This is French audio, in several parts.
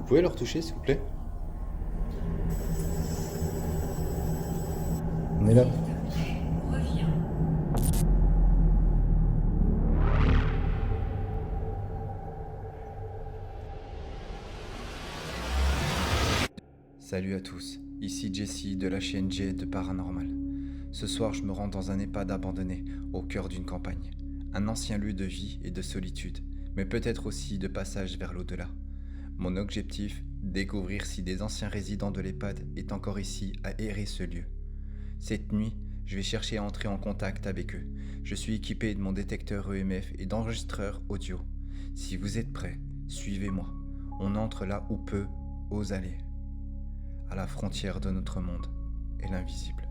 pouvez leur toucher, s'il vous plaît? On est là. Salut à tous, ici Jesse de la chaîne J de Paranormal. Ce soir, je me rends dans un EHPAD abandonné, au cœur d'une campagne. Un ancien lieu de vie et de solitude, mais peut-être aussi de passage vers l'au-delà. Mon objectif, découvrir si des anciens résidents de l'EHPAD est encore ici à errer ce lieu. Cette nuit, je vais chercher à entrer en contact avec eux. Je suis équipé de mon détecteur EMF et d'enregistreur audio. Si vous êtes prêts, suivez-moi. On entre là où peu ose aller, à la frontière de notre monde et l'invisible.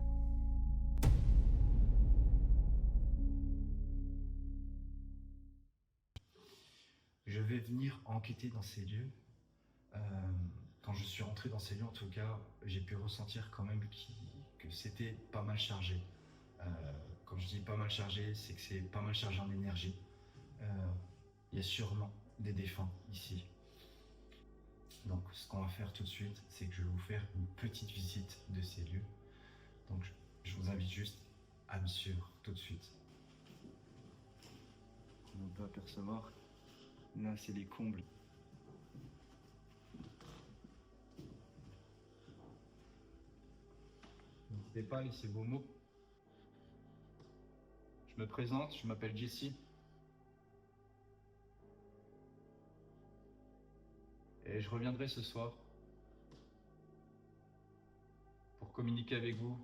Je vais venir enquêter dans ces lieux. Euh, Quand je suis rentré dans ces lieux, en tout cas, j'ai pu ressentir quand même que c'était pas mal chargé. Euh, Quand je dis pas mal chargé, c'est que c'est pas mal chargé en énergie. Il y a sûrement des défunts ici. Donc ce qu'on va faire tout de suite, c'est que je vais vous faire une petite visite de ces lieux. Donc je vous invite juste à me suivre tout de suite. Comme on peut apercevoir, là c'est les combles. N'hésitez pas à laisser vos mots. Je me présente, je m'appelle Jesse. Et je reviendrai ce soir pour communiquer avec vous.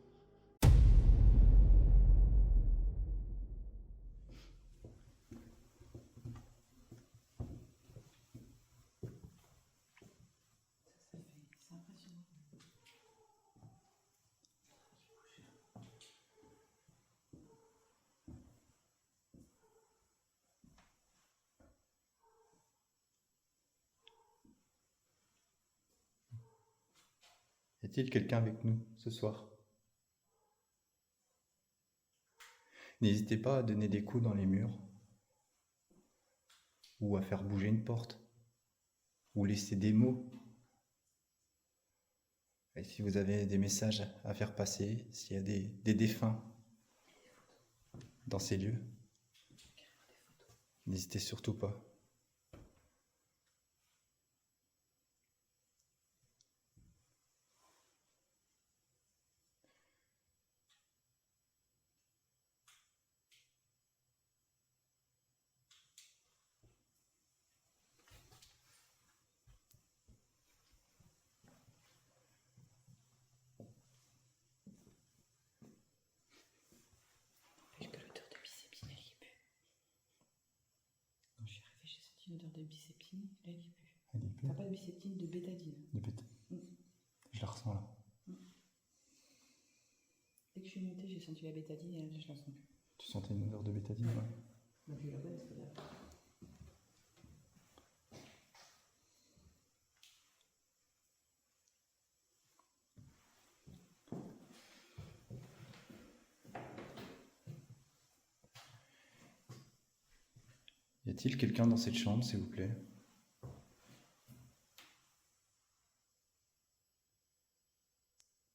C'est impressionnant. Y a-t-il quelqu'un avec nous ce soir? N'hésitez pas à donner des coups dans les murs, ou à faire bouger une porte, ou laisser des mots. Et si vous avez des messages à faire passer, s'il y a des défunts dans ces lieux, n'hésitez surtout pas. N'empêche que l'odeur de biceptine, elle y est plus. Quand je suis arrivée, j'ai senti une odeur de biceptine, là, elle y est plus. Elle est plus. Enfin, pas de biceptine, de bétadine. Je la ressens là. Dès que je suis montée, j'ai senti la bétadine et là, je la sens plus. Tu sentais une odeur de bétadine, ouais. Donc, je la donne, c'est là. Y a-t-il quelqu'un dans cette chambre, s'il vous plaît?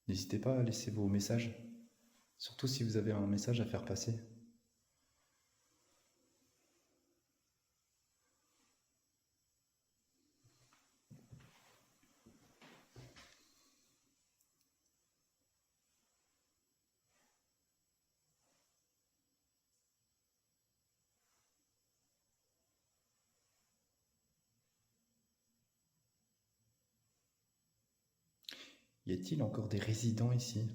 N'hésitez pas à laisser vos messages, surtout si vous avez un message à faire passer. Y a-t-il encore des résidents ici?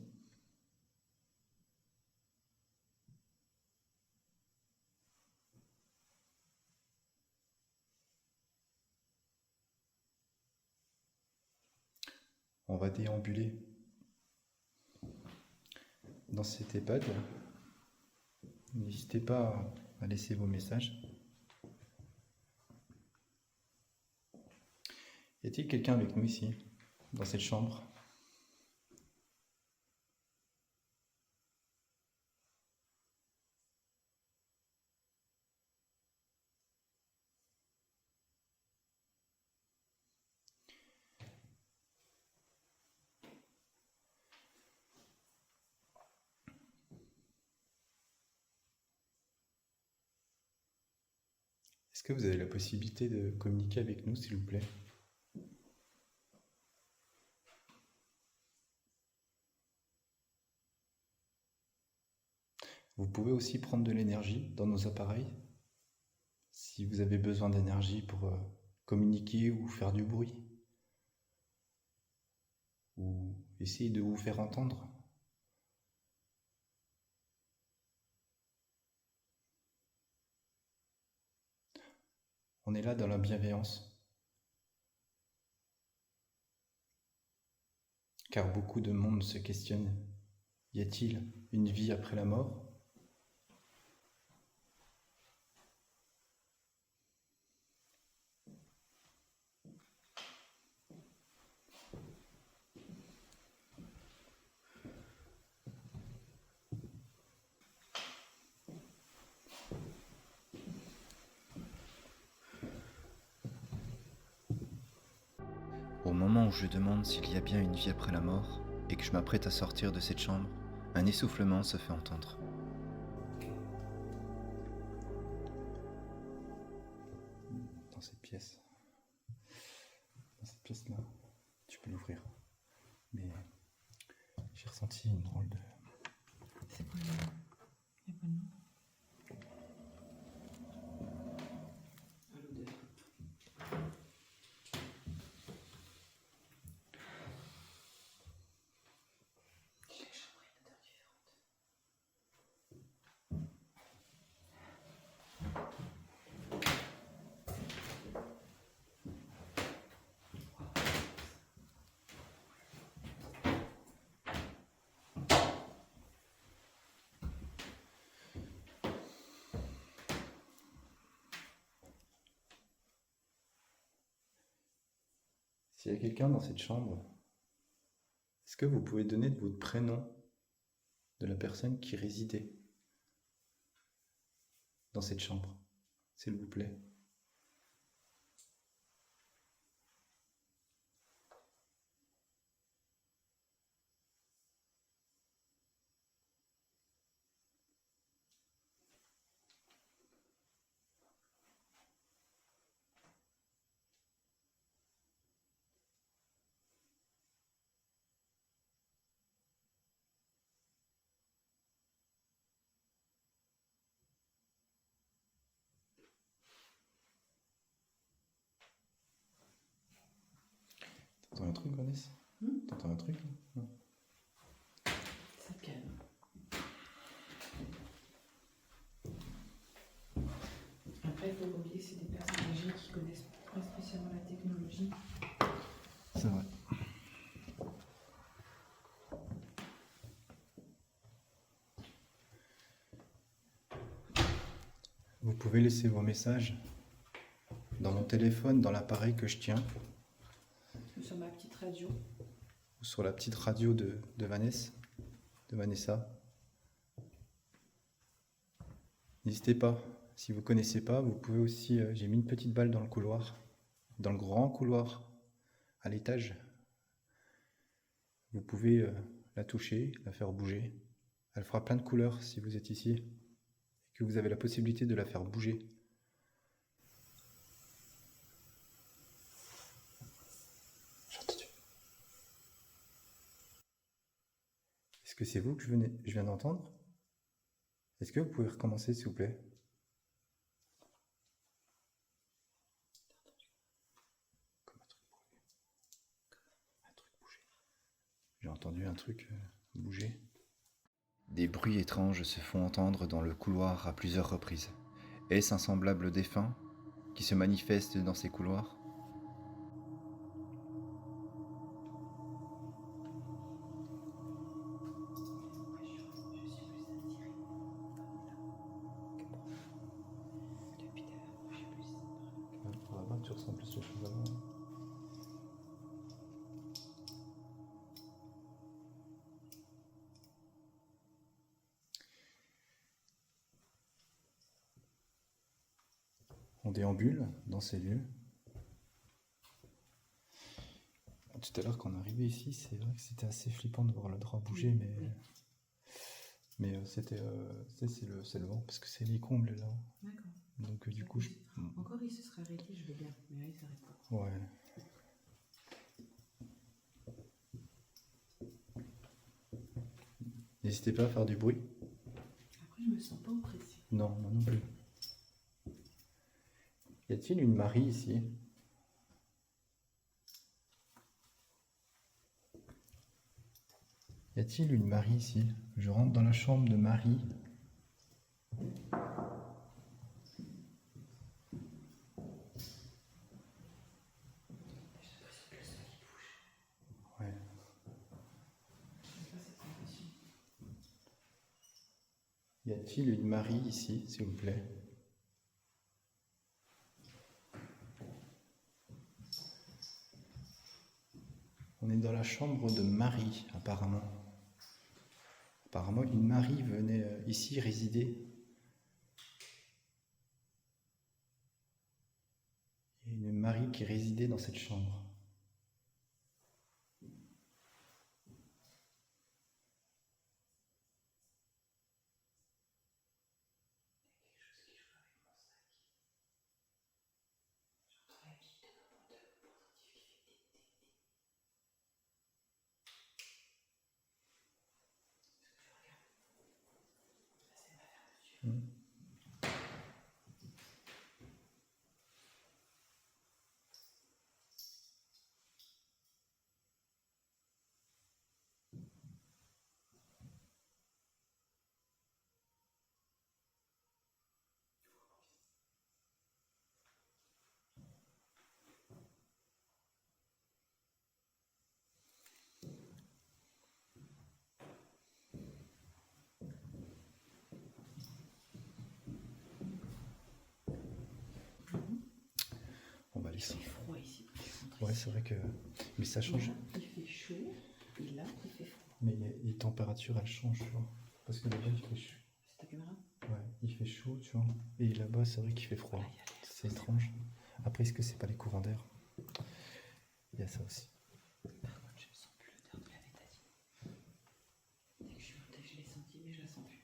On va déambuler dans cet EHPAD. N'hésitez pas à laisser vos messages. Y a-t-il quelqu'un avec nous ici, dans cette chambre? Est-ce que vous avez la possibilité de communiquer avec nous, s'il vous plaît? Vous pouvez aussi prendre de l'énergie dans nos appareils. Si vous avez besoin d'énergie pour communiquer ou faire du bruit, ou essayer de vous faire entendre. On est là dans la bienveillance, car beaucoup de monde se questionne. Y a-t-il une vie après la mort? Au moment où je demande s'il y a bien une vie après la mort et que je m'apprête à sortir de cette chambre, un essoufflement se fait entendre. Dans cette pièce-là, tu peux l'ouvrir. Mais j'ai ressenti une drôle de... C'est quoi le nom? Il y a pas de nom? À l'odeur. Chaque chambre a une odeur différente. S'il y a quelqu'un dans cette chambre, est-ce que vous pouvez donner votre prénom de la personne qui résidait dans cette chambre, s'il vous plaît? T'entends un truc, Vanessa? T'entends un truc là? Non. Ça te calme. Après, il faut pas oublier que c'est des personnes âgées qui connaissent pas spécialement la technologie. C'est vrai. Vous pouvez laisser vos messages dans mon téléphone, dans l'appareil que je tiens, Sur ma petite radio. ou sur la petite radio de Vanessa. N'hésitez pas, si vous ne connaissez pas, vous pouvez aussi, j'ai mis une petite balle dans le couloir, dans le grand couloir, à l'étage. Vous pouvez la toucher, la faire bouger. Elle fera plein de couleurs si vous êtes ici, et que vous avez la possibilité de la faire bouger. J'ai entendu. Est-ce que c'est vous que je viens d'entendre? Est-ce que vous pouvez recommencer, s'il vous plaît? Comme un truc bouger. Un truc bouger. J'ai entendu un truc bouger. Des bruits étranges se font entendre dans le couloir à plusieurs reprises. Est-ce un semblable défunt qui se manifeste dans ces couloirs? Depuis tout à l'heure, je sais plus si c'est par là. Pour là-bas, tu ressens plus les choses avant. On déambule dans ces lieux. Tout à l'heure, quand on est arrivé ici, c'est vrai que c'était assez flippant de voir le drap bouger, mais c'était c'est le vent, parce que c'est les combles là. D'accord. Donc du coup, Encore, il se serait arrêté, je veux bien. Mais là, il s'arrête pas. ouais. N'hésitez pas à faire du bruit. Après, je me sens pas oppressée. Non, moi non plus. Y a-t-il une Marie ici? Y a-t-il une Marie ici? Je rentre dans la chambre de Marie. Ouais. Y a-t-il une Marie ici, s'il vous plaît? On est dans la chambre de Marie, apparemment. Apparemment, une Marie venait ici résider. Il y a une Marie qui résidait dans cette chambre. On va aller Il sans. fait froid ici. quand je suis rentrée Ouais, ici. c'est vrai que. Mais ça change. Là, il fait chaud. Et là, il fait froid. Mais les températures, elles changent, tu vois. Parce que là-bas, il fait chaud. C'est ta caméra? Ouais, il fait chaud, tu vois. Et là-bas, c'est vrai qu'il fait froid. Voilà, il y a l'air. C'est étrange. Après, est-ce que c'est pas les courants d'air? Il y a ça aussi. Par contre, je ne sens plus l'odeur de la bétadine. Dès que je suis montée, je l'ai sentie, mais je la sens plus.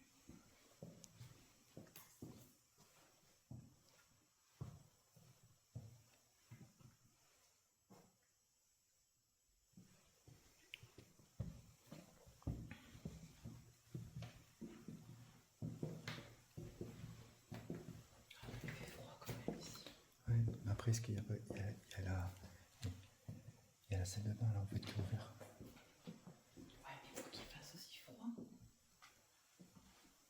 Il fait froid quand même ici. Ouais, mais après, est-ce qu'il y a pas. Il y a la salle de bain là, en fait, qui est ouverte. Ouais, mais il faut qu'il fasse aussi froid.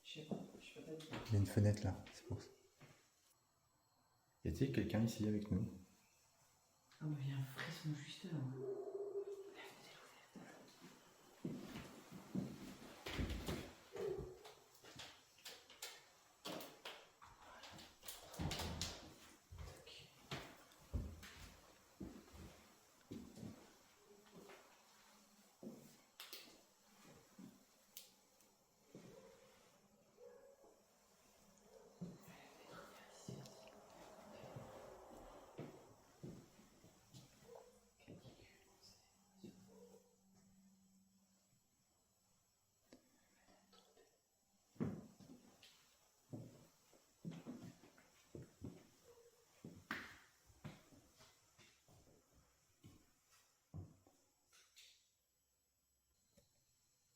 Je sais pas, je peux pas dire. Il y a une fenêtre là, c'est pour ça. Y a-t-il quelqu'un ici avec nous? Ah, moi, j'ai un frisson juste là. La fenêtre est ouverte.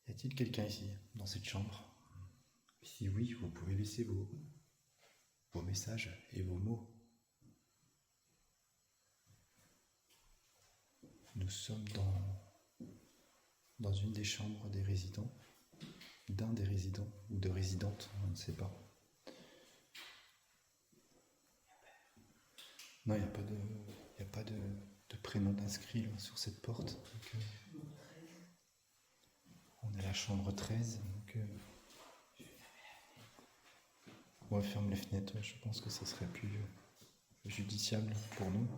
Y a-t-il quelqu'un ici, dans cette chambre? Si oui, vous pouvez laisser vos messages et vos mots. Nous sommes dans une des chambres des résidents, d'un des résidents ou de résidentes, on ne sait pas. Non, il n'y a pas de prénom d'inscrit là, sur cette porte. Donc, on est à la chambre 13. Donc, on ferme les fenêtres. Je pense que ça serait plus judiciable pour nous.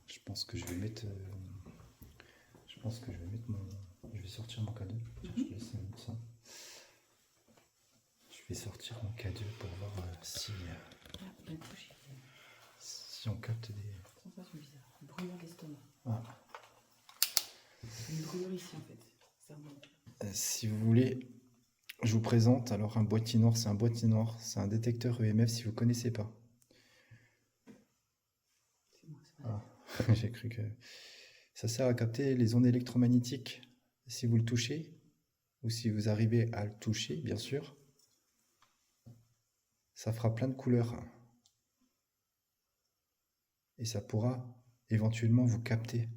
Je pense que je vais mettre mon. Je vais vais sortir mon cadeau. Tiens, je te laisse mettre ça. Je vais sortir mon cadeau pour voir si on capte des... Sensation bizarre. Brûlure d'estomac. Ah. Une brûlure ici en fait. Ça remonte. Si vous voulez, je vous présente alors un boîtier noir. C'est un boîtier noir. C'est un détecteur EMF si vous ne connaissez pas. C'est moi, c'est moi. Ah, j'ai cru que... Ça sert à capter les ondes électromagnétiques. Si vous le touchez, ou si vous arrivez à le toucher, bien sûr, ça fera plein de couleurs. Et ça pourra éventuellement vous capter.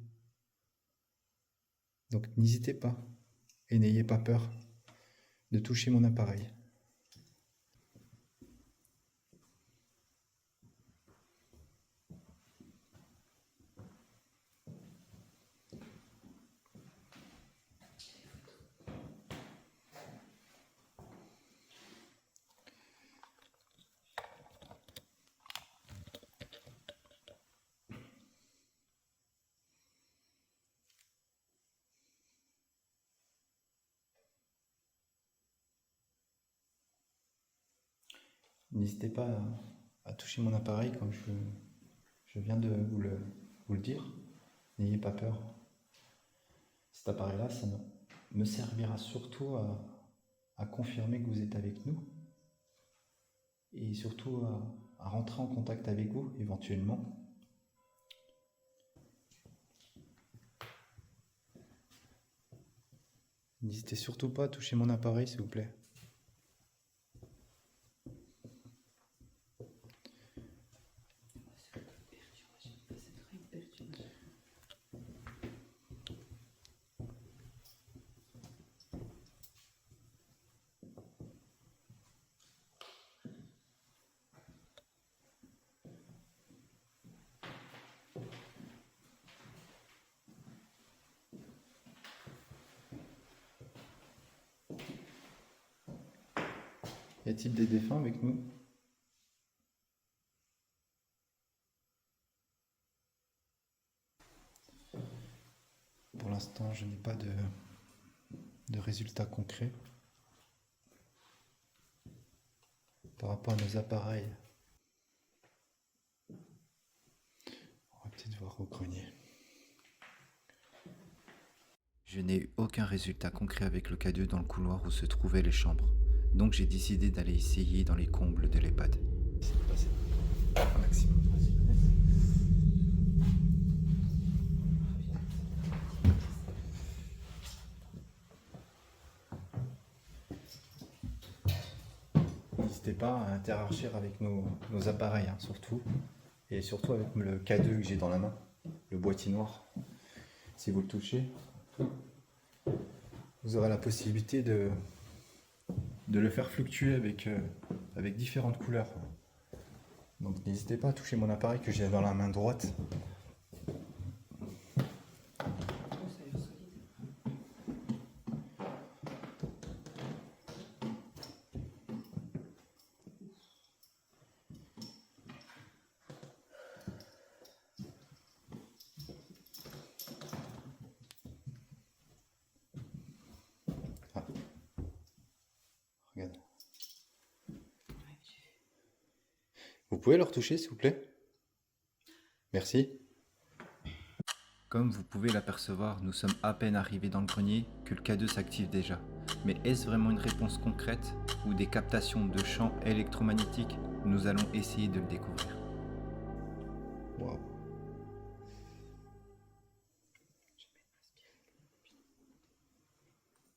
Donc n'hésitez pas et n'ayez pas peur de toucher mon appareil. N'hésitez pas à toucher mon appareil comme je viens de vous le dire. N'ayez pas peur. Cet appareil-là, ça me servira surtout à confirmer que vous êtes avec nous et surtout à rentrer en contact avec vous éventuellement. N'hésitez surtout pas à toucher mon appareil, s'il vous plaît. Y a-t-il des défunts avec nous? Pour l'instant, je n'ai pas de résultats concrets par rapport à nos appareils. On va peut-être voir au grenier. Je n'ai eu aucun résultat concret avec le K2 dans le couloir où se trouvaient les chambres. Donc j'ai décidé d'aller essayer dans les combles de l'EHPAD. C'est passé. Maxime. N'hésitez pas à interagir avec nos appareils, hein, surtout. Et surtout avec le K2 que j'ai dans la main, le boîtier noir. Si vous le touchez, vous aurez la possibilité de le faire fluctuer avec différentes couleurs. Donc n'hésitez pas à toucher mon appareil que j'ai dans la main droite. Ah. Regarde. Vous pouvez le retoucher s'il vous plaît? Merci. Comme vous pouvez l'apercevoir, nous sommes à peine arrivés dans le grenier que le K2 s'active déjà. Mais est-ce vraiment une réponse concrète ou des captations de champs électromagnétiques? Nous allons essayer de le découvrir. Wow.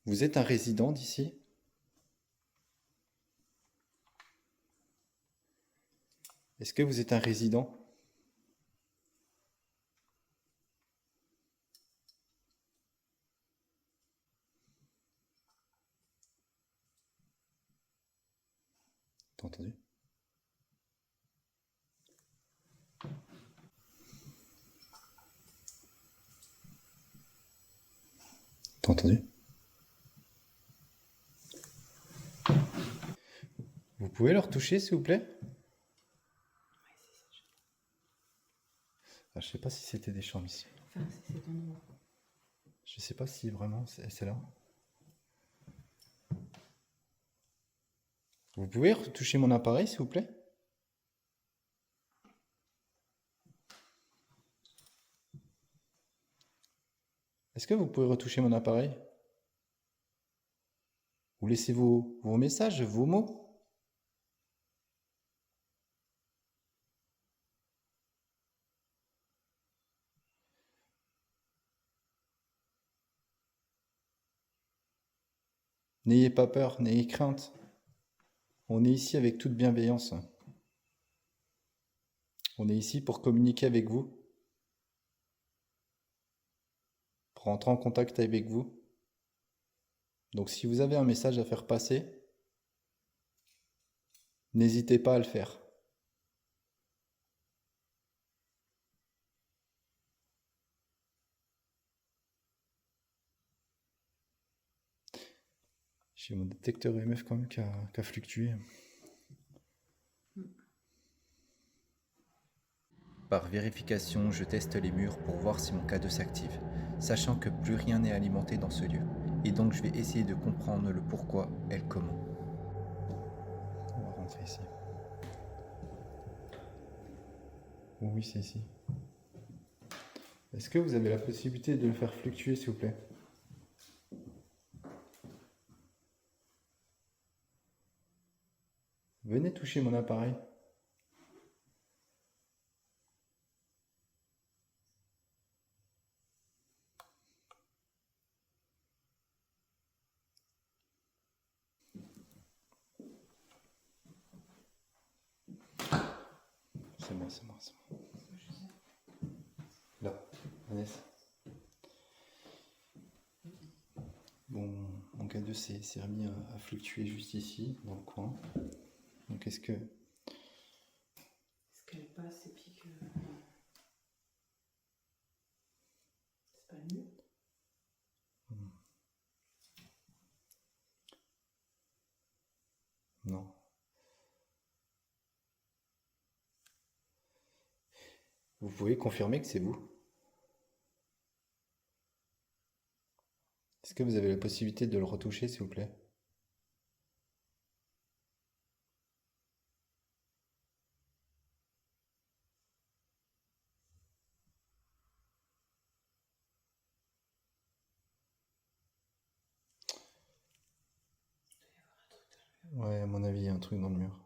Vous êtes un résident d'ici? Est-ce que vous êtes un résident? T'as entendu? T'as entendu? Vous pouvez le retoucher s'il vous plaît? Ah, je sais pas si c'était des chambres ici. Enfin, c'est ton nom. Je sais pas si vraiment c'est là. Vous pouvez retoucher mon appareil, s'il vous plaît? Est-ce que vous pouvez retoucher mon appareil? Vous laissez vos messages, vos mots? N'ayez pas peur, n'ayez crainte. On est ici avec toute bienveillance. On est ici pour communiquer avec vous, pour entrer en contact avec vous. Donc si vous avez un message à faire passer, n'hésitez pas à le faire. J'ai mon détecteur EMF quand même qui a fluctué. Par vérification, je teste les murs pour voir si mon K2 s'active, sachant que plus rien n'est alimenté dans ce lieu. Et donc je vais essayer de comprendre le pourquoi et le comment. On va rentrer ici. Oh oui, c'est ici. Est-ce que vous avez la possibilité de le faire fluctuer, s'il vous plaît? Venez toucher mon appareil. C'est moi, c'est moi, c'est moi. Là, Vanessa. Bon, mon K2 s'est remis à fluctuer juste ici, dans le coin. Donc est-ce que... Est-ce qu'elle passe et puis que. C'est pas le mieux? Non. Vous pouvez confirmer que c'est vous? Est-ce que vous avez la possibilité de le retoucher, s'il vous plaît? Ouais, à mon avis, il y a un truc dans le mur.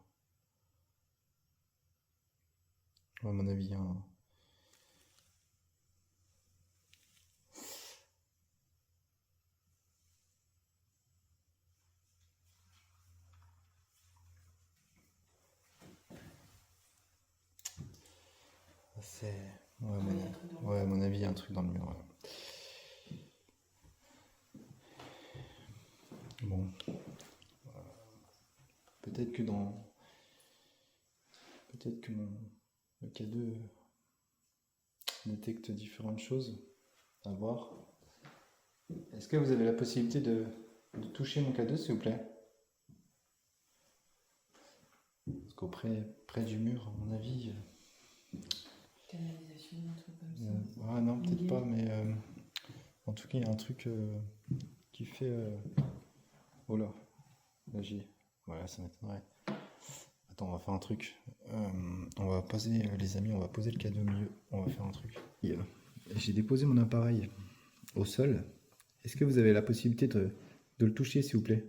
Ouais, à mon avis, il y a un... C'est... Ouais, à mon avis, il y a un truc dans le mur. Ouais. Bon. Peut-être que dans... Peut-être que le K2 détecte différentes choses. À voir. Est-ce que vous avez la possibilité de toucher mon K2, s'il vous plaît? Parce qu'auprès près du mur, à mon avis... Canalisation, un truc comme ça. Ouais, non, peut-être pas, mais en tout cas, il y a un truc qui fait... Oh là, là j'y ai. Voilà, ça m'étonnerait. Attends, on va faire un truc. On va poser, les amis, on va poser le cadeau au milieu. On va faire un truc. J'ai déposé mon appareil au sol. Est-ce que vous avez la possibilité de le toucher, s'il vous plaît?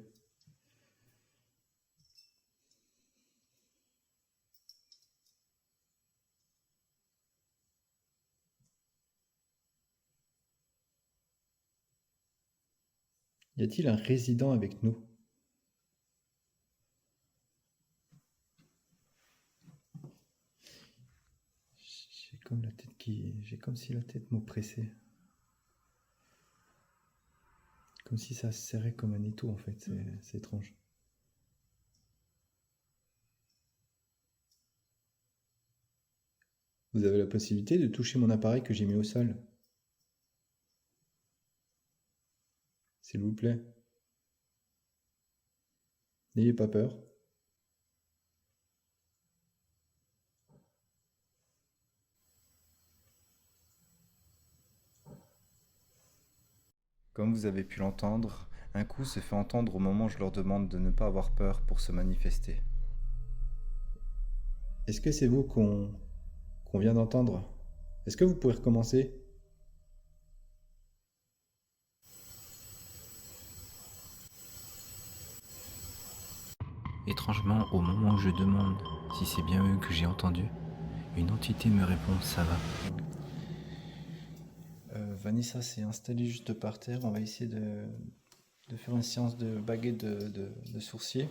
Y a-t-il un résident avec nous? J'ai comme si la tête m'oppressait. Comme si ça se serrait comme un étau, en fait. C'est étrange. Vous avez la possibilité de toucher mon appareil que j'ai mis au sol? S'il vous plaît. N'ayez pas peur. Comme vous avez pu l'entendre, un coup se fait entendre au moment où je leur demande de ne pas avoir peur pour se manifester. Est-ce que c'est vous qu'on vient d'entendre? Est-ce que vous pouvez recommencer? Étrangement, au moment où je demande si c'est bien eux que j'ai entendu, une entité me répond ça va. Vanessa s'est installée juste par terre. On va essayer de faire une séance de baguette de sourcier.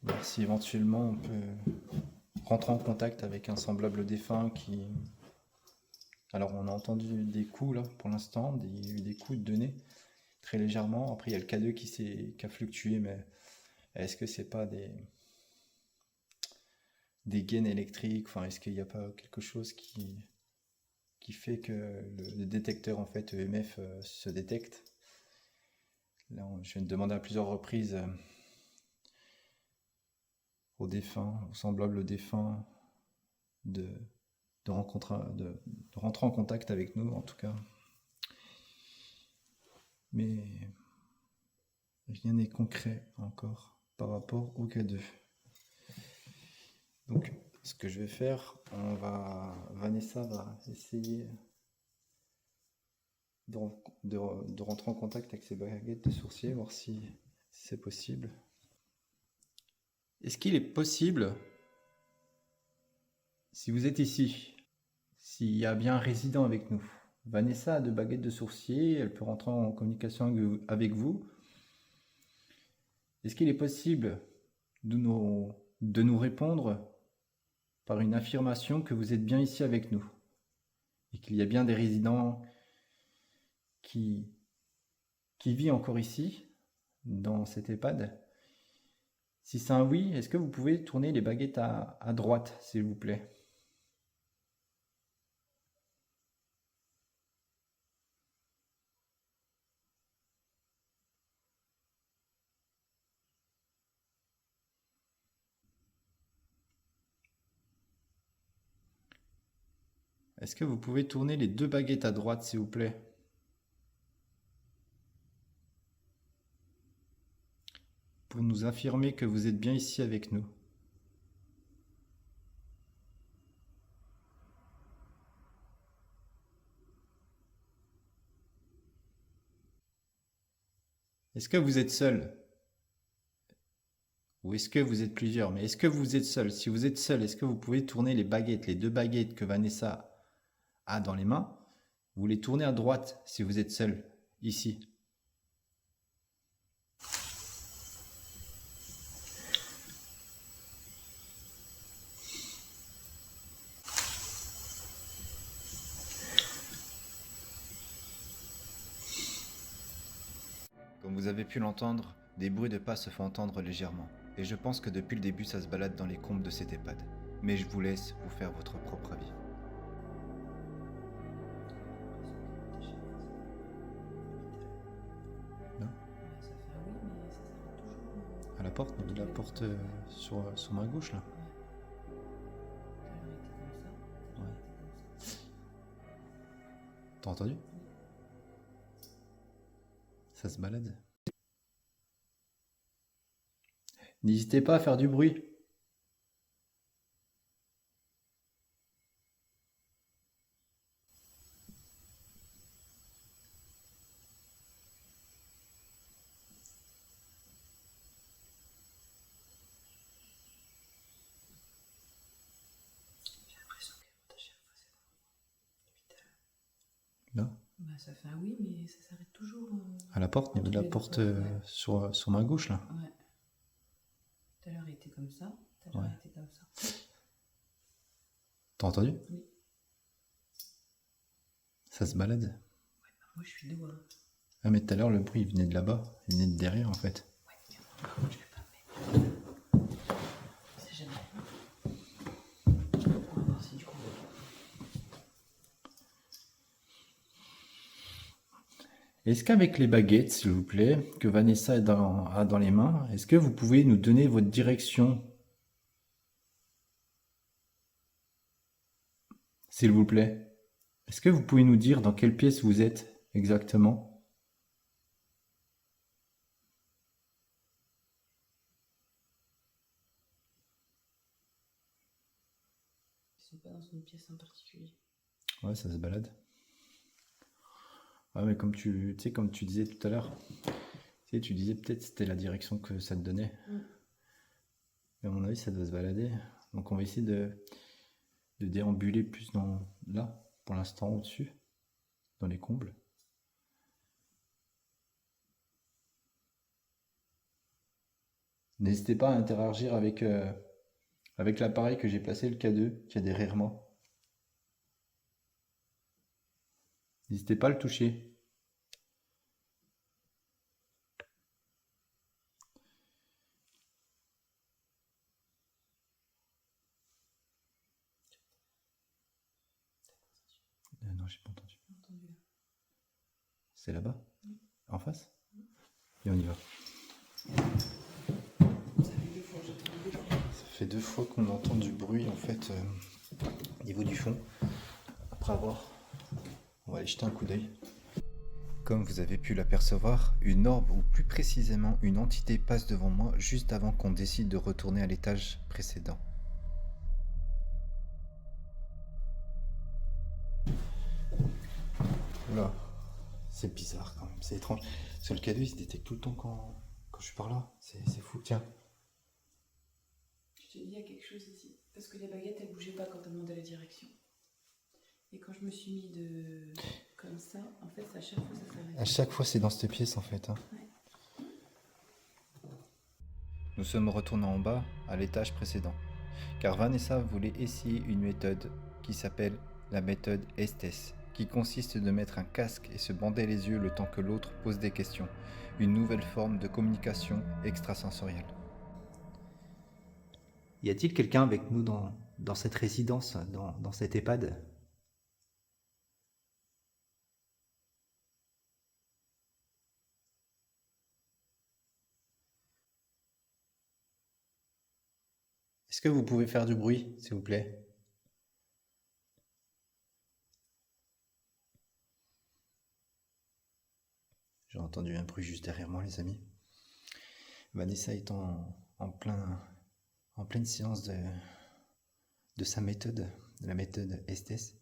Voir si éventuellement on peut rentrer en contact avec un semblable défunt qui... Alors on a entendu des coups là pour l'instant, il y a eu des coups donnés très légèrement. Après il y a le K2 qui a fluctué, mais est-ce que c'est pas des gaines électriques? Enfin, est-ce qu'il n'y a pas quelque chose qui fait que le détecteur en fait EMF se détecte? Là, je viens de demander à plusieurs reprises aux défunts, aux semblables défunts, de rentrer en contact avec nous, en tout cas. Mais rien n'est concret encore par rapport au K2. Donc, ce que je vais faire, Vanessa va essayer de rentrer en contact avec ses baguettes de sourcier, voir si c'est possible. Est-ce qu'il est possible, si vous êtes ici, s'il y a bien un résident avec nous, Vanessa a 2 baguettes de sourcier, elle peut rentrer en communication avec vous. Est-ce qu'il est possible de nous répondre par une affirmation que vous êtes bien ici avec nous et qu'il y a bien des résidents qui vivent encore ici, dans cet EHPAD? Si c'est un oui, est-ce que vous pouvez tourner les baguettes à droite, s'il vous plaît? Est-ce que vous pouvez tourner les 2 baguettes à droite, s'il vous plaît? Pour nous affirmer que vous êtes bien ici avec nous. Est-ce que vous êtes seul? Ou est-ce que vous êtes plusieurs? Mais est-ce que vous êtes seul? Si vous êtes seul, est-ce que vous pouvez tourner les baguettes, les 2 baguettes que Vanessa a dans les mains? Vous les tournez à droite si vous êtes seul, ici. Comme vous avez pu l'entendre, des bruits de pas se font entendre légèrement. Et je pense que depuis le début, ça se balade dans les combles de cet EHPAD. Mais je vous laisse vous faire votre propre avis. Non? Ça fait un oui, mais ça s'arrête toujours. À la porte, la porte sur ma gauche là. Tout à l'heure, il était comme ça. T'as entendu? Ça se balade. N'hésitez pas à faire du bruit. J'ai l'impression qu'elle monte à chaque fois, c'est bon. Depuis tout à l'heure. Là, Bah, ça fait un oui, mais ça s'arrête toujours. à la porte, il y avait de la entre les porte deux, ouais. sur ma gauche là. Ouais. Tout à l'heure, il était comme ça. Tout à l'heure, Ouais. il était comme ça. T'as entendu? Oui. Ça se balade. Moi, je suis dos. Hein. Ah mais tout à l'heure le bruit il venait de là-bas, il venait de derrière en fait. Ouais, mais par contre, je vais pas me mettre. C'est jamais. On va voir si du coup. Est-ce qu'avec les baguettes, s'il vous plaît, que Vanessa a dans les mains, est-ce que vous pouvez nous donner votre direction? S'il vous plaît. Est-ce que vous pouvez nous dire dans quelle pièce vous êtes? exactement. Ils sont pas dans une pièce en particulier. Ouais, ça se balade. Ouais, mais comme tu disais tout à l'heure, tu disais peut-être c'était la direction que ça te donnait. Mais à mon avis, ça doit se balader. Donc on va essayer de déambuler plus là, pour l'instant, au-dessus, dans les combles. N'hésitez pas à interagir avec l'appareil que j'ai placé, le K2, qui est derrière moi. N'hésitez pas à le toucher. Non, j'ai pas entendu. C'est là-bas? En face? Et on y va. Ça fait 2 fois qu'on entend du bruit en fait au niveau du fond. Après avoir, on va aller jeter un coup d'œil. Comme vous avez pu l'apercevoir, une orbe ou plus précisément une entité passe devant moi juste avant qu'on décide de retourner à l'étage précédent. Oula, c'est bizarre quand même, c'est étrange. Sur le K2 il se détecte tout le temps quand je suis par là, c'est fou. Tiens. Je te dis, il y a quelque chose ici. Parce que les baguettes, elles bougeaient pas quand t'as demandé la direction. Et quand je me suis mis comme ça, en fait, à chaque fois, ça s'arrête. À chaque fois, c'est dans cette pièce en fait. Ouais. Nous sommes retournés en bas, à l'étage précédent, car Vanessa voulait essayer une méthode qui s'appelle la méthode Estes, qui consiste de mettre un casque et se bander les yeux le temps que l'autre pose des questions, une nouvelle forme de communication extrasensorielle. Y a-t-il quelqu'un avec nous dans cette résidence, dans cette EHPAD ? Est-ce que vous pouvez faire du bruit, s'il vous plaît ? J'ai entendu un bruit juste derrière moi, les amis. Vanessa est en pleine séance de sa méthode, de la méthode Estes.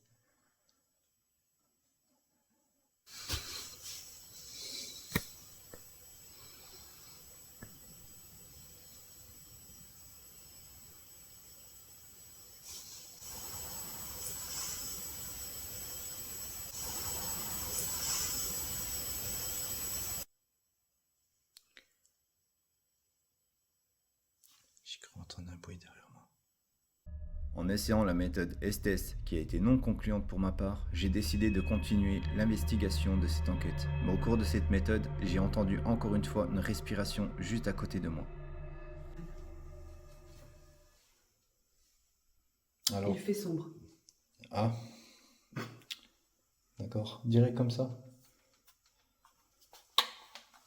J'ai cru entendre un bruit derrière moi. En essayant la méthode Estes, qui a été non concluante pour ma part, j'ai décidé de continuer l'investigation de cette enquête. Mais au cours de cette méthode, j'ai entendu encore une fois une respiration juste à côté de moi. Alors, Il fait sombre. ah, d'accord. Direct comme ça.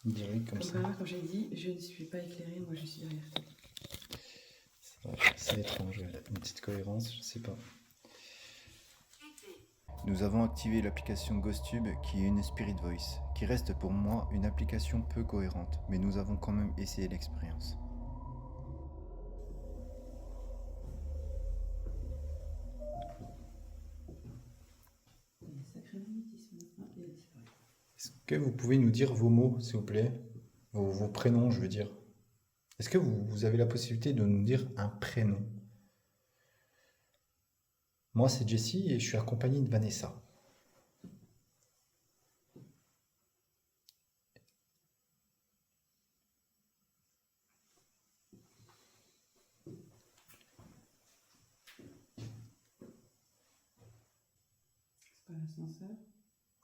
Direct comme ça. Comme j'ai dit, je ne suis pas éclairée, moi je suis derrière toi. C'est étrange, ouais. Une petite cohérence, je sais pas. Nous avons activé l'application GhostTube qui est une Spirit Voice, qui reste pour moi une application peu cohérente, mais nous avons quand même essayé l'expérience. Il y a un sacré magnétisme. Ah, il a disparu. Est-ce que vous pouvez nous dire vos mots, s'il vous plaît? Vos prénoms, je veux dire. Est-ce que vous avez la possibilité de nous dire un prénom? Moi, c'est Jessie et je suis accompagné de Vanessa. C'est pas l'ascenseur.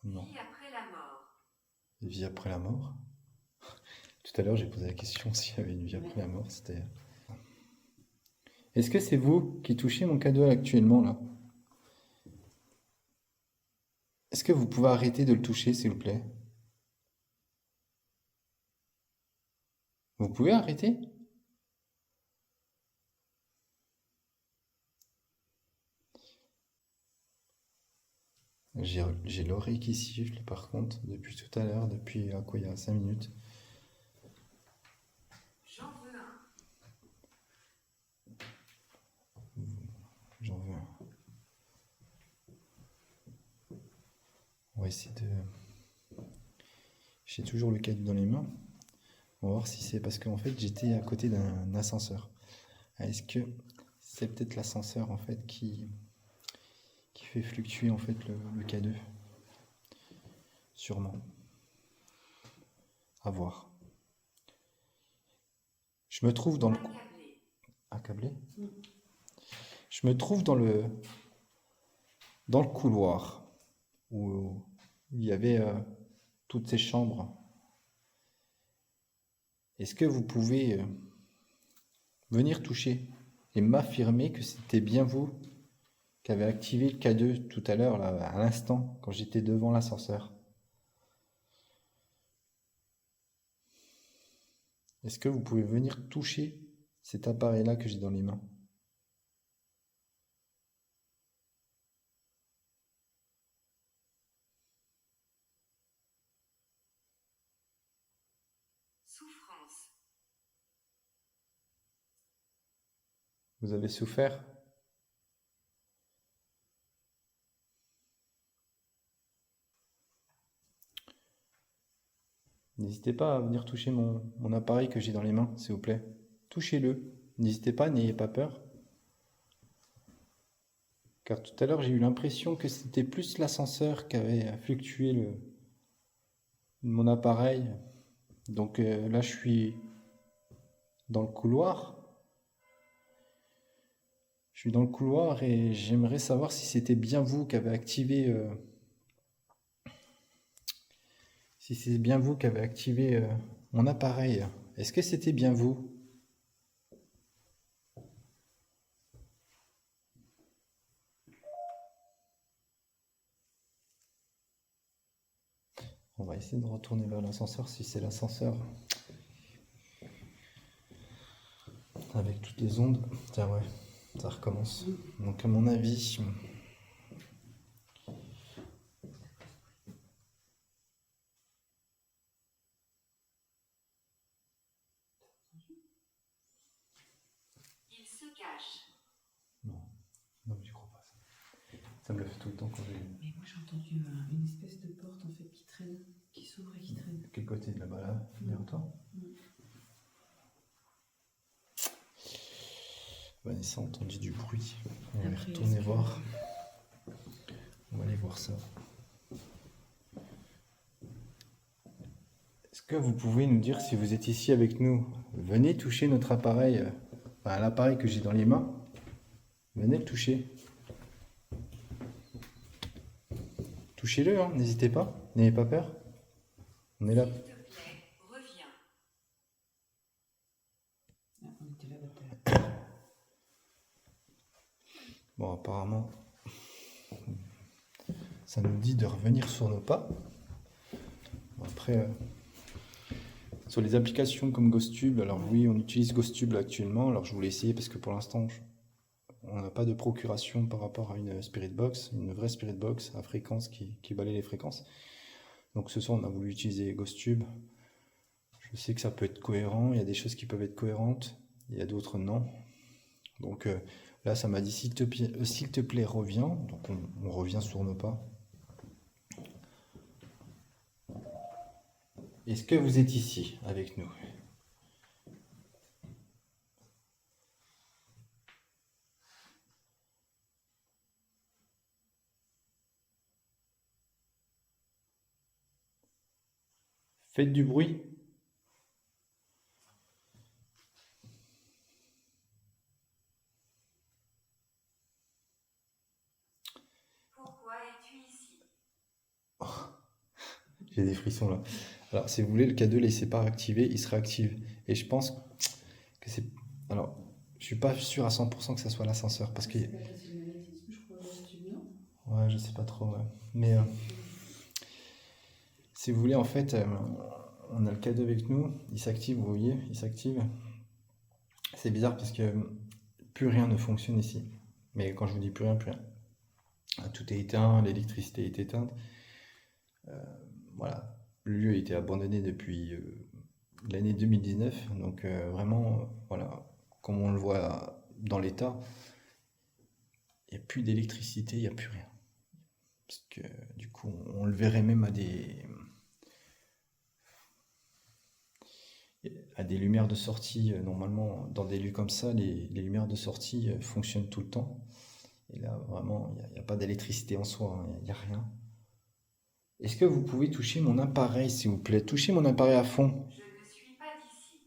Non. Vie après la mort. Vie après la mort. Tout à l'heure, j'ai posé la question s'il y avait une vie après la mort. C'était. Est-ce que c'est vous qui touchez mon cadeau actuellement là? Est-ce que vous pouvez arrêter de le toucher, s'il vous plaît? Vous pouvez arrêter? J'ai l'oreille qui siffle par contre depuis tout à l'heure, depuis quoi, il y a 5 minutes. J'en veux un. J'en veux un. On va essayer de... J'ai toujours le cadeau dans les mains. On va voir si c'est parce qu'en fait j'étais à côté d'un ascenseur. Est-ce que c'est peut-être l'ascenseur en fait qui fait fluctuer en fait le K2? Sûrement. À voir. Je me trouve dans le... Accablé? Je me trouve dans le couloir où il y avait toutes ces chambres. Est-ce que vous pouvez venir toucher et m'affirmer que c'était bien vous qui avez activé le K2 tout à l'heure, là, à l'instant, quand j'étais devant l'ascenseur? Est-ce que vous pouvez venir toucher cet appareil-là que j'ai dans les mains? Souffrance. Vous avez souffert? N'hésitez pas à venir toucher mon appareil que j'ai dans les mains, s'il vous plaît. Touchez-le. N'hésitez pas, n'ayez pas peur. Car tout à l'heure, j'ai eu l'impression que c'était plus l'ascenseur qui avait fluctué mon appareil. Donc là, je suis dans le couloir. Je suis dans le couloir et j'aimerais savoir si c'était bien vous qui avez activé... si c'est bien vous qui avez activé mon appareil. Est-ce que c'était bien vous? On va essayer de retourner vers l'ascenseur si c'est l'ascenseur. Avec toutes les ondes. Tiens, ouais, ça recommence. Donc à mon avis... Il se cache. Non, non, je crois pas ça. Ça me le fait tout le temps quand j'ai... Mais moi j'ai entendu une espèce de porte en fait qui traîne, qui s'ouvre et qui traîne. De quel côté? De là-bas, là, derrière toi? Vanessa a entendu du bruit. On va Après, retourner est-ce que- voir. On va aller voir ça. Est-ce que vous pouvez nous dire si vous êtes ici avec nous? Venez toucher notre appareil, enfin, l'appareil que j'ai dans les mains. Venez le toucher. Touchez-le, hein, n'hésitez pas. N'ayez pas peur. On est là. S'il te plaît, reviens. Ah, on était là tout à l'heure. Bon, apparemment, ça nous dit de revenir sur nos pas. Bon, après, sur les applications comme GhostTube, alors oui, on utilise GhostTube là, actuellement. Alors je voulais essayer parce que pour l'instant, on n'a pas de procuration par rapport à une Spirit Box, une vraie Spirit Box à fréquence qui balaye les fréquences. Donc ce soir, on a voulu utiliser GhostTube. Je sais que ça peut être cohérent, il y a des choses qui peuvent être cohérentes, il y a d'autres non. Donc là, ça m'a dit s'il te plaît, reviens. Donc on revient sur nos pas. Est-ce que vous êtes ici avec nous? Faites du bruit. Pourquoi es-tu ici? J'ai des frissons là. Alors, si vous voulez, le K2 laissez pas activer, il se réactive. Et je pense que c'est... Alors, je suis pas sûr à 100% que ça soit l'ascenseur. Parce que... C'est pas facile de magnétisme, je crois, GhostTube, non? Ouais, je sais pas trop. Ouais. Mais si vous voulez, en fait, on a le K2 avec nous. Il s'active, vous voyez, il s'active. C'est bizarre parce que plus rien ne fonctionne ici. Mais quand je vous dis plus rien, plus rien. Tout est éteint, l'électricité est éteinte. Voilà, le lieu a été abandonné depuis l'année 2019, donc vraiment, voilà, comme on le voit dans l'état, il n'y a plus d'électricité, il n'y a plus rien. Parce que du coup, on le verrait même à des lumières de sortie. Normalement, dans des lieux comme ça, les lumières de sortie fonctionnent tout le temps. Et là, vraiment, il n'y a pas d'électricité en soi, hein, il n'y a rien. Est-ce que vous pouvez toucher mon appareil, s'il vous plaît? Touchez mon appareil à fond. Je ne suis pas d'ici.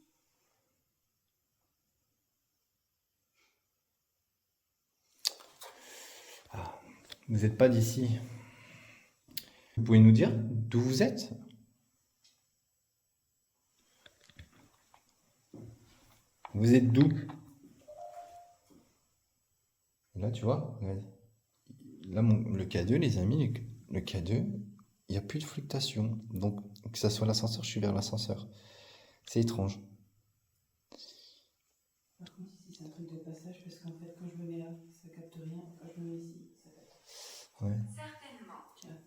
Ah, vous n'êtes pas d'ici. Vous pouvez nous dire d'où vous êtes? Vous êtes d'où? Là, tu vois, regarde. Là, le K2, les amis, le K2, il n'y a plus de fluctuation. Donc, que ça soit l'ascenseur, je suis vers l'ascenseur. C'est étrange. Par contre, ici, c'est un truc de passage parce qu'en fait, quand je me mets là, ça capte rien. Quand je me mets ici, ça capte. Ouais, Certainement. Tiens.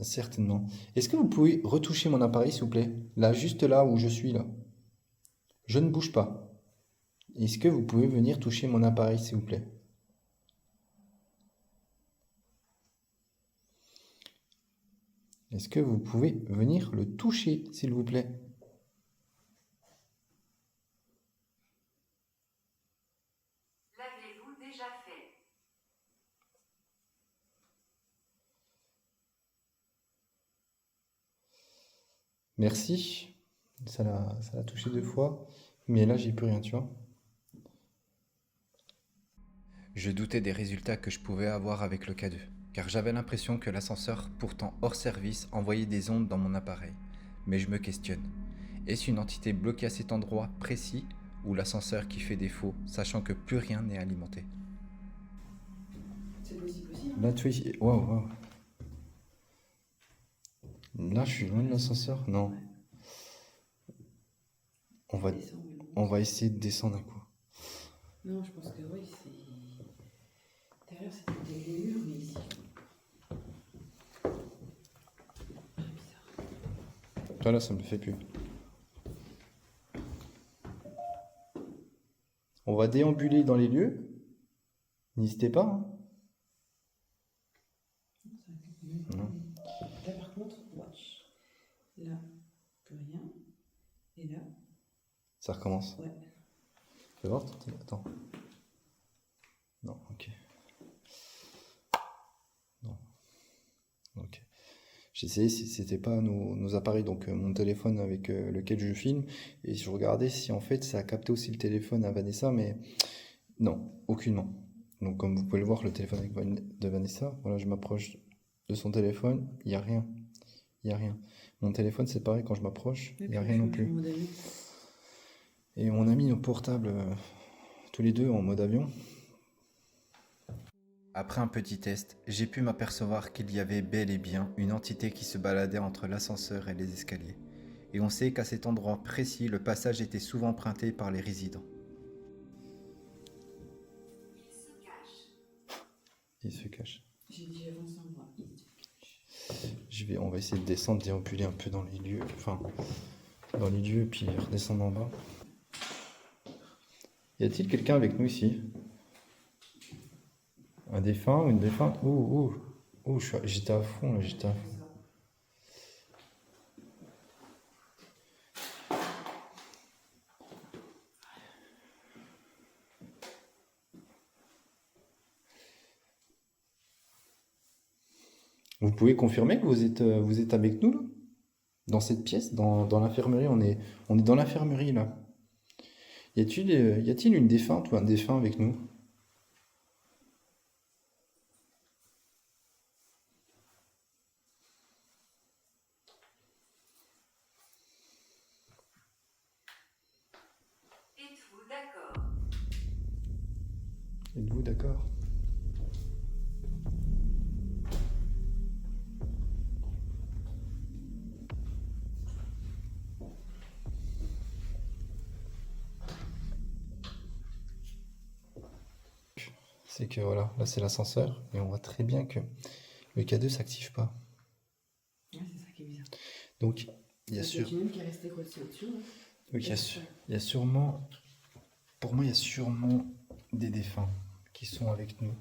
certainement. Est-ce que vous pouvez retoucher mon appareil, s'il vous plaît? Là, juste là où je suis, là. Je ne bouge pas. Est-ce que vous pouvez venir toucher mon appareil, s'il vous plaît? Est-ce que vous pouvez venir le toucher, s'il vous plaît? L'avez-vous déjà fait? Merci. Ça l'a touché 2 fois. Mais là, j'ai plus rien, tu vois. Je doutais des résultats que je pouvais avoir avec le K2, car j'avais l'impression que l'ascenseur, pourtant hors service, envoyait des ondes dans mon appareil. Mais je me questionne. Est-ce une entité bloquée à cet endroit précis ou l'ascenseur qui fait défaut, sachant que plus rien n'est alimenté? C'est possible aussi. Hein. Là, tu vois, waouh, waouh. Là, je suis loin de l'ascenseur. Non. On va, Descends, oui. on va essayer de descendre un coup. Non, je pense que oui, c'est. Derrière, c'est peut-être des murs, mais ici. Très bizarre. Toi, là, ça me fait plus. On va déambuler dans les lieux. N'hésitez pas, hein. Non. Là, par contre, watch. Là, plus rien. Et là, Ça recommence. ouais. Fais voir, attends. Non, ok. Non. Ok. J'ai essayé si c'était pas nos appareils, donc mon téléphone avec lequel je filme, et je regardais si en fait ça a capté aussi le téléphone à Vanessa, mais non, aucunement. Donc comme vous pouvez le voir, le téléphone de Vanessa, voilà, je m'approche de son téléphone, il n'y a rien. Il n'y a rien. Mon téléphone, c'est pareil, quand je m'approche, il n'y a rien non plus. Et on a mis nos portables tous les deux en mode avion. Après un petit test, j'ai pu m'apercevoir qu'il y avait bel et bien une entité qui se baladait entre l'ascenseur et les escaliers. Et on sait qu'à cet endroit précis, le passage était souvent emprunté par les résidents. Il se cache. Il se cache. J'ai dit avance en moi. On va essayer de descendre, déambuler un peu dans les lieux, puis redescendre en bas. Y a-t-il quelqu'un avec nous ici? Un défunt ou une défunte? J'étais à fond là, j'étais à fond. Vous pouvez confirmer que vous êtes avec nous là? Dans cette pièce, dans l'infirmerie, on est dans l'infirmerie là. Y a-t-il une défunte ou un défunt avec nous? Êtes-vous d'accord? Êtes-vous d'accord? c'est que voilà, là c'est l'ascenseur et on voit très bien que le K2 s'active pas. Ouais, c'est ça qui est bizarre. Donc il y a C'est sûr, une qui est restée coincée au-dessus. Hein. donc, il y a sûrement, pour moi il y a sûrement des défunts qui sont avec nous.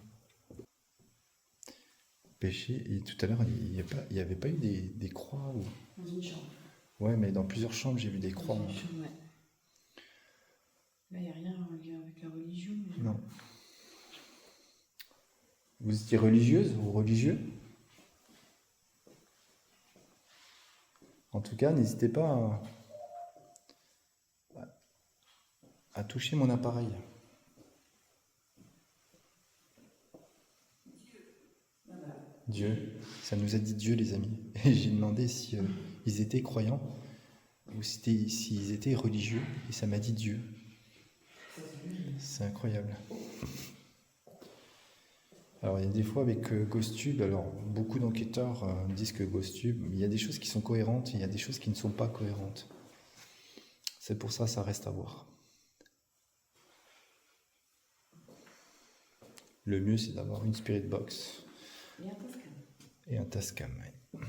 Péché, et tout à l'heure il y avait pas eu des croix ou... Dans une chambre. Ouais, mais dans plusieurs chambres j'ai vu des croix. Dans une chambre, ouais. Là, il n'y a rien en lien avec la religion. Mais... Non. Vous étiez religieuse ou religieux? En tout cas, n'hésitez pas à toucher mon appareil. Dieu, ça nous a dit Dieu, les amis. Et j'ai demandé si ils étaient croyants ou s'ils étaient religieux, et ça m'a dit Dieu. C'est incroyable. Alors il y a des fois avec GhostTube, alors beaucoup d'enquêteurs disent que GhostTube, il y a des choses qui sont cohérentes, et il y a des choses qui ne sont pas cohérentes. C'est pour ça, ça reste à voir. Le mieux, c'est d'avoir une Spirit Box Et un Tascam. et un Tascam. Ouais.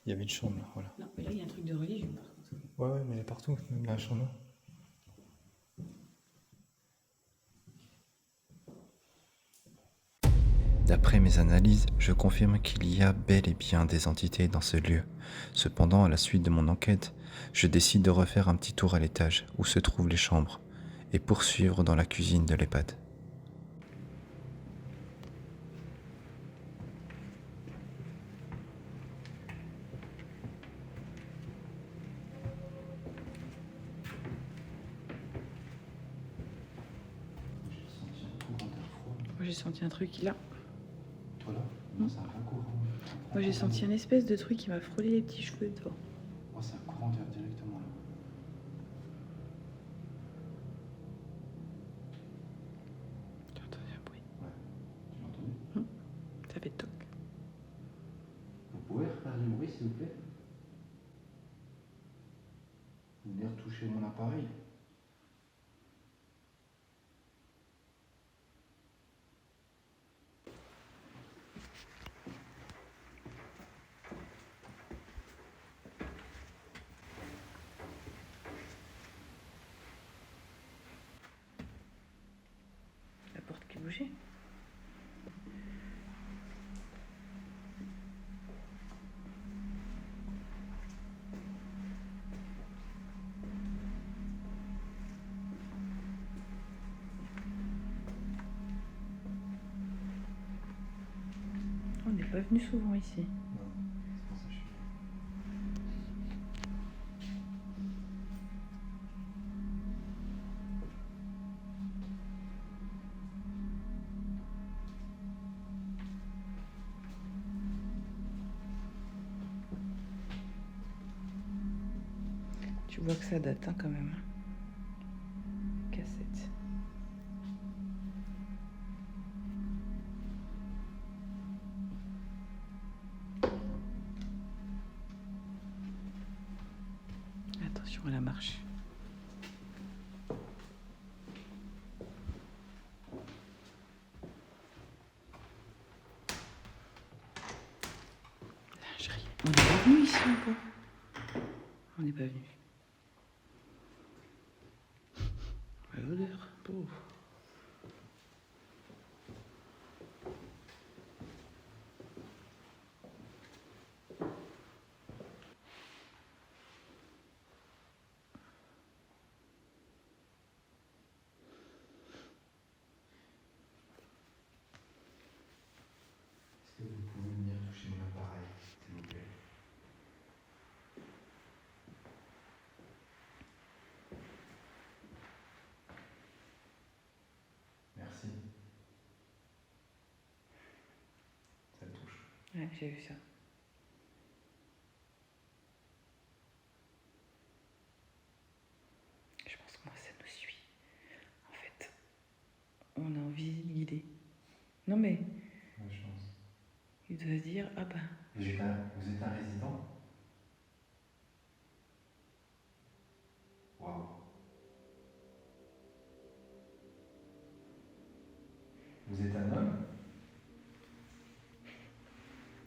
Il y avait une chambre là, voilà. Non, mais là, il y a un truc de religion par contre. Ouais, mais elle est partout, même la chambre. D'après mes analyses, je confirme qu'il y a bel et bien des entités dans ce lieu. Cependant, à la suite de mon enquête, je décide de refaire un petit tour à l'étage où se trouvent les chambres et poursuivre dans la cuisine de l'EHPAD. Moi, j'ai senti un truc là. Toi là, c'est un vrai courant. Moi, j'ai senti un espèce de truc qui m'a frôlé les petits cheveux devant. Moi, c'est un courant d'air directement là. J'ai entendu un bruit. Ouais. Tu l'as entendu? Ça fait toc. Vous pouvez refaire du bruit, s'il vous plaît? Vous venez retoucher mon appareil? La porte qui bougeait. On n'est pas venu souvent ici. Non, c'est pour ça que je suis. Tu vois que ça date hein, quand même. Cassette. Attention à la marche. Lingerie. On n'est pas venu ici encore. On n'est pas venu. L'odeur, pauvre. Est-ce que vous pouvez venir toucher mon appareil, s'il vous plaît? Merci. Ça le touche. Ouais, j'ai vu ça. Je pense que moi, ça nous suit. En fait, on a envie de guider. Non mais, Ouais, je pense. il doit se dire, ah ben, Vous êtes un résident?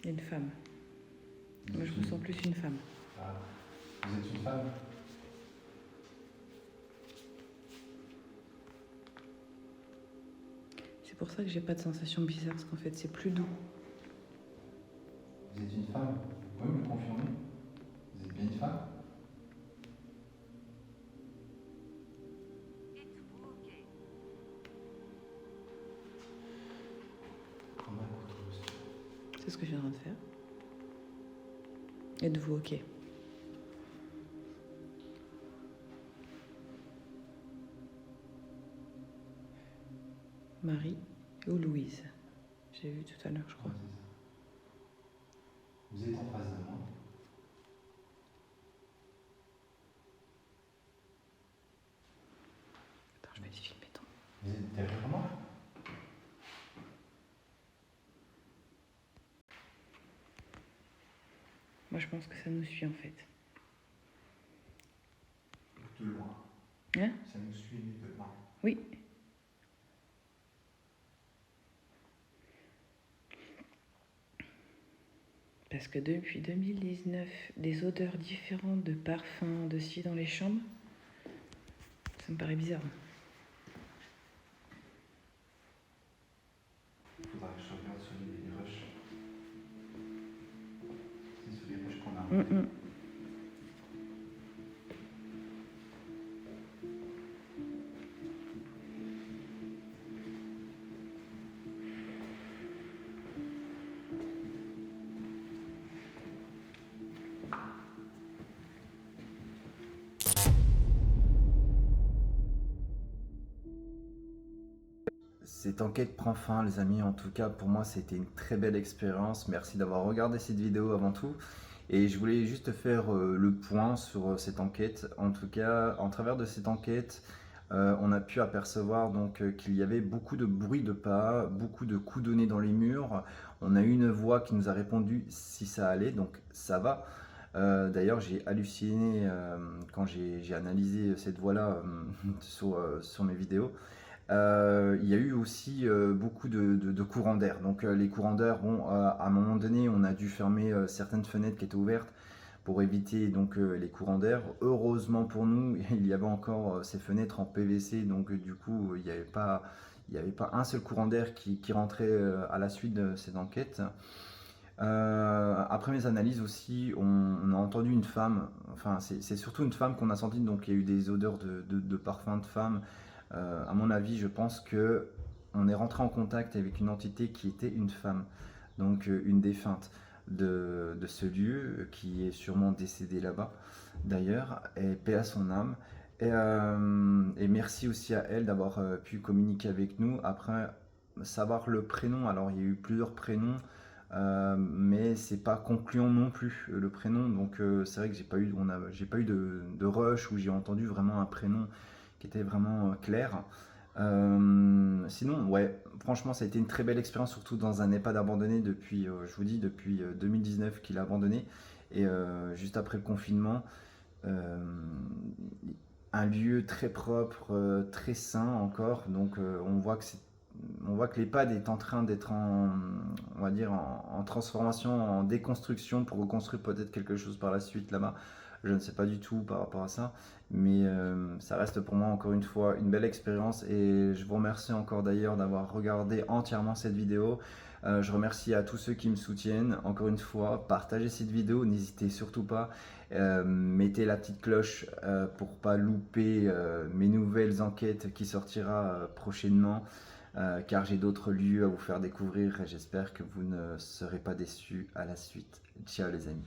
Il y a une femme. Moi, je ressens plus une femme. Ah, vous êtes une femme? C'est pour ça que j'ai pas de sensation bizarre, parce qu'en fait, c'est plus doux. Vous êtes une femme? Vous pouvez me le confirmer? Vous êtes bien une femme? Êtes-vous OK? Prends un couteau, monsieur. C'est ce que je viens de faire. Êtes-vous OK? Marie ou Louise? J'ai vu tout à l'heure, je crois. Ouais, c'est ça. Vous êtes en face de moi. Attends, je vais te filmer ton. Vous êtes derrière moi. Moi, je pense que ça nous suit en fait. De loin. Hein? Ça nous suit, mais de loin. Oui. Parce que depuis 2019, des odeurs différentes de parfums, de ci dans les chambres, ça me paraît bizarre. Il faudra que je regarde sur les rushs. C'est sur les rushs qu'on a. Cette enquête prend fin, les amis. En tout cas, pour moi, c'était une très belle expérience. Merci d'avoir regardé cette vidéo avant tout. Et je voulais juste faire le point sur cette enquête. En tout cas, en travers de cette enquête, on a pu apercevoir donc qu'il y avait beaucoup de bruit de pas, beaucoup de coups donnés dans les murs. On a eu une voix qui nous a répondu si ça allait, donc ça va. D'ailleurs, j'ai halluciné quand j'ai analysé cette voix-là sur mes vidéos. Il y a eu aussi beaucoup de courants d'air. Donc les courants d'air, bon, à un moment donné, on a dû fermer certaines fenêtres qui étaient ouvertes pour éviter donc les courants d'air. Heureusement pour nous, il y avait encore ces fenêtres en PVC, donc du coup, il n'y avait pas un seul courant d'air qui rentrait à la suite de cette enquête. Après mes analyses aussi, on a entendu une femme, enfin c'est surtout une femme qu'on a senti, donc il y a eu des odeurs de parfum de femme. À mon avis, je pense que on est rentré en contact avec une entité qui était une femme, donc une défunte de ce lieu, qui est sûrement décédée là-bas d'ailleurs, et paix à son âme. Et merci aussi à elle d'avoir pu communiquer avec nous. Après, savoir le prénom, alors il y a eu plusieurs prénoms, mais c'est pas concluant non plus le prénom, donc c'est vrai que j'ai pas eu de rush où j'ai entendu vraiment un prénom qui était vraiment clair. Sinon, ouais, franchement, ça a été une très belle expérience, surtout dans un EHPAD abandonné depuis, je vous dis, depuis 2019 qu'il a abandonné, et juste après le confinement. Un lieu très propre, très sain encore, donc on voit que l'EHPAD est en train d'être on va dire, en transformation, en déconstruction pour reconstruire peut-être quelque chose par la suite là-bas. Je ne sais pas du tout par rapport à ça, mais ça reste pour moi encore une fois une belle expérience, et je vous remercie encore d'ailleurs d'avoir regardé entièrement cette vidéo. Je remercie à tous ceux qui me soutiennent. Encore une fois, partagez cette vidéo, n'hésitez surtout pas. Mettez la petite cloche pour pas louper mes nouvelles enquêtes qui sortira prochainement, car j'ai d'autres lieux à vous faire découvrir, et j'espère que vous ne serez pas déçus à la suite. Ciao les amis.